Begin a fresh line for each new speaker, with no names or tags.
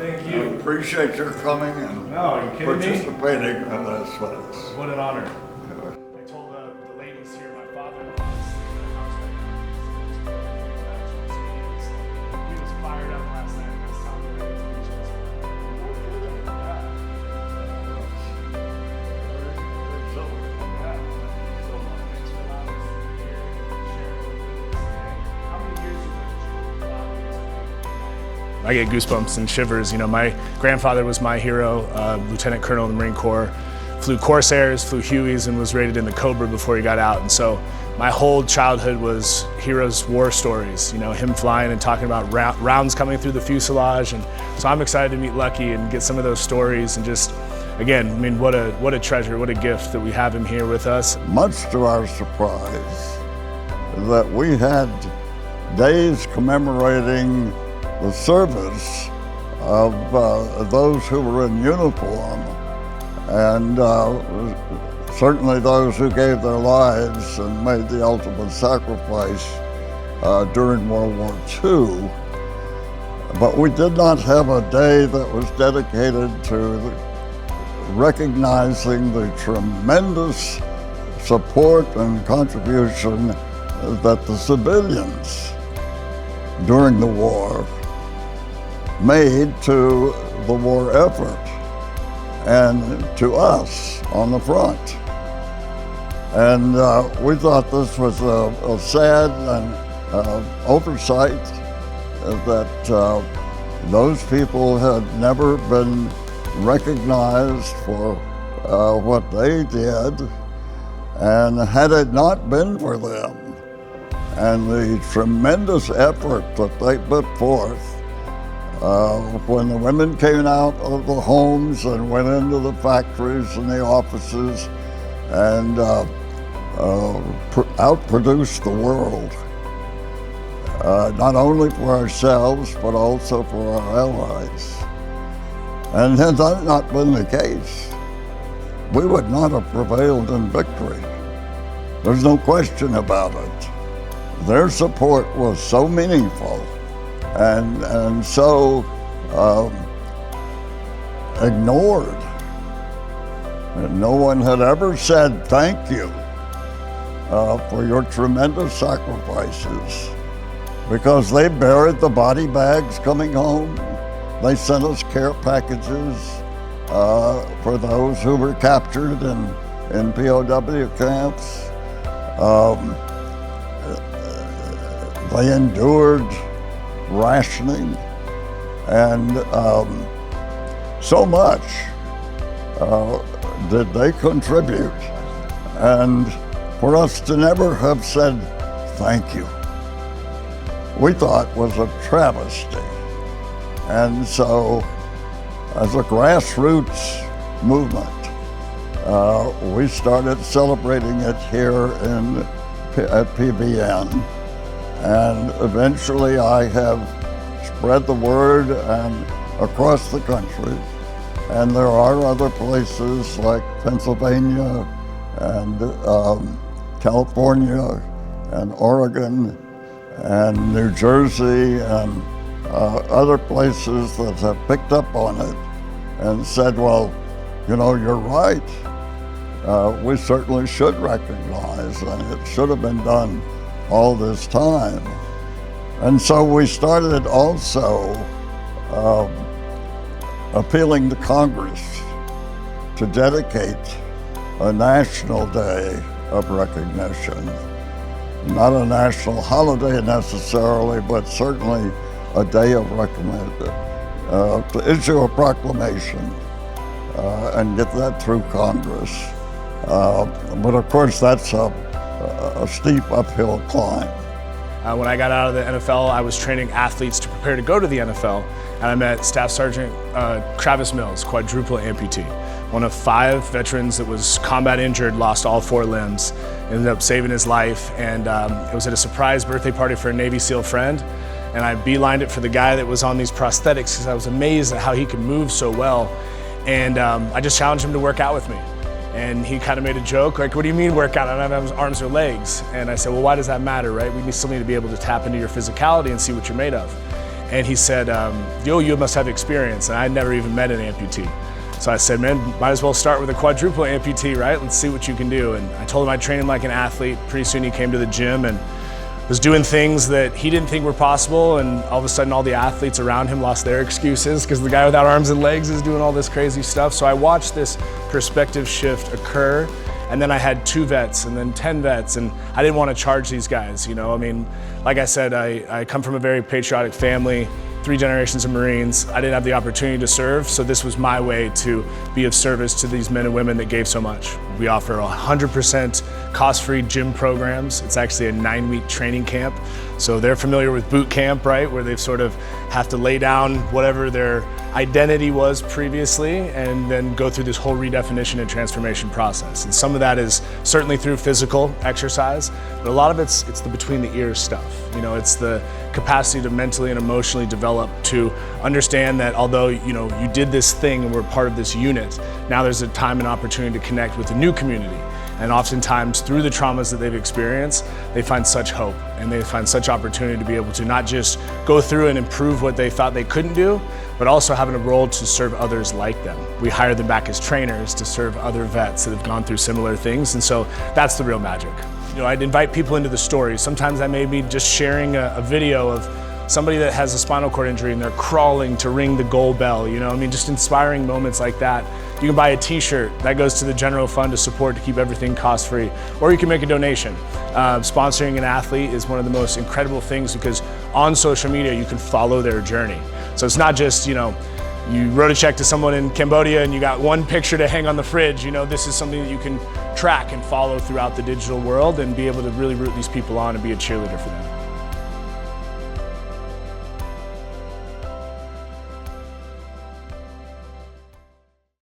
Thank
I
you.
appreciate your coming and
No, are you kidding me?
participating in this with us.
What an honor. I told the ladies here, my father-in-law is sleeping in the house right now. He was fired up last night. I was telling him I get to reach this. Thanks for allowing us to be here and share a little bit of this day. How many years have you been
I get goosebumps and shivers. You know, my grandfather was my hero, Lieutenant Colonel in the Marine Corps, flew Corsairs, flew Hueys, and was rated in the Cobra before he got out. And so my whole childhood was heroes' war stories, you know, him flying and talking about rounds coming through the fuselage. And so I'm excited to meet Lucky and get some of those stories and just, again, I mean, what a treasure, what a gift that we have him here with us.
Much to our surprise, that we had days commemorating the service of those who were in uniform, and certainly those who gave their lives and made the ultimate sacrifice during World War II. But we did not have a day that was dedicated to recognizing the tremendous support and contribution that the civilians during the war made to the war effort and to us on the front. And we thought this was a sad and oversight that those people had never been recognized for what they did, and had it not been for them and the tremendous effort that they put forth when the women came out of the homes and went into the factories and the offices and outproduced the world, not only for ourselves but also for our allies. And had that not been the case, we would not have prevailed in victory. There's no question about it. Their support was so meaningful and so ignored. And no one had ever said thank you for your tremendous sacrifices, because they buried the body bags coming home. They sent us care packages for those who were captured in POW camps. They endured rationing, and so much did they contribute. And for us to never have said thank you, we thought was a travesty. And so, as a grassroots movement, we started celebrating it here at PBN. And eventually I have spread the word and across the country. And there are other places like Pennsylvania and California and Oregon and New Jersey and other places that have picked up on it and said, well, you know, you're right. We certainly should recognize, and it should have been done all this time. And so we started also appealing to Congress to dedicate a national day of recognition. Not a national holiday necessarily, but certainly a day of recognition, to issue a proclamation and get that through Congress. But of course that's a steep uphill climb.
When I got out of the NFL, I was training athletes to prepare to go to the NFL, and I met Staff Sergeant Travis Mills, quadruple amputee, one of 5 veterans that was combat injured, lost all 4 limbs, ended up saving his life, and it was at a surprise birthday party for a Navy SEAL friend, and I beelined it for the guy that was on these prosthetics because I was amazed at how he could move so well, and I just challenged him to work out with me. And he kind of made a joke, like, what do you mean work out? I don't have arms or legs. And I said, well, why does that matter, right? We still need to be able to tap into your physicality and see what you're made of. And he said, yo, you must have experience. And I'd never even met an amputee. So I said, man, might as well start with a quadruple amputee, right? Let's see what you can do. And I told him I'd train him like an athlete. Pretty soon he came to the gym and was doing things that he didn't think were possible, and all of a sudden all the athletes around him lost their excuses because the guy without arms and legs is doing all this crazy stuff. So I watched this perspective shift occur, and then I had 2 vets and then 10 vets, and I didn't want to charge these guys, you know? I mean, like I said, I come from a very patriotic family, 3 generations of Marines. I didn't have the opportunity to serve, so this was my way to be of service to these men and women that gave so much. We offer 100% cost-free gym programs. It's actually a 9-week training camp. So they're familiar with boot camp, right? Where they've sort of have to lay down whatever their identity was previously and then go through this whole redefinition and transformation process. And some of that is certainly through physical exercise, but a lot of it's the between the ears stuff. You know, it's the capacity to mentally and emotionally develop to understand that although, you know, you did this thing and we're part of this unit, now there's a time and opportunity to connect with a new community. And oftentimes through the traumas that they've experienced, they find such hope and they find such opportunity to be able to not just go through and improve what they thought they couldn't do, but also having a role to serve others like them. We hire them back as trainers to serve other vets that have gone through similar things. And so that's the real magic. You know, I'd invite people into the story. Sometimes I may be just sharing a video of somebody that has a spinal cord injury and they're crawling to ring the goal bell, you know, I mean, just inspiring moments like that. You can buy a t-shirt that goes to the general fund to support to keep everything cost-free, or you can make a donation. Sponsoring an athlete is one of the most incredible things because on social media you can follow their journey. So it's not just, you know, you wrote a check to someone in Cambodia and you got one picture to hang on the fridge. You know, this is something that you can track and follow throughout the digital world and be able to really root these people on and be a cheerleader for them.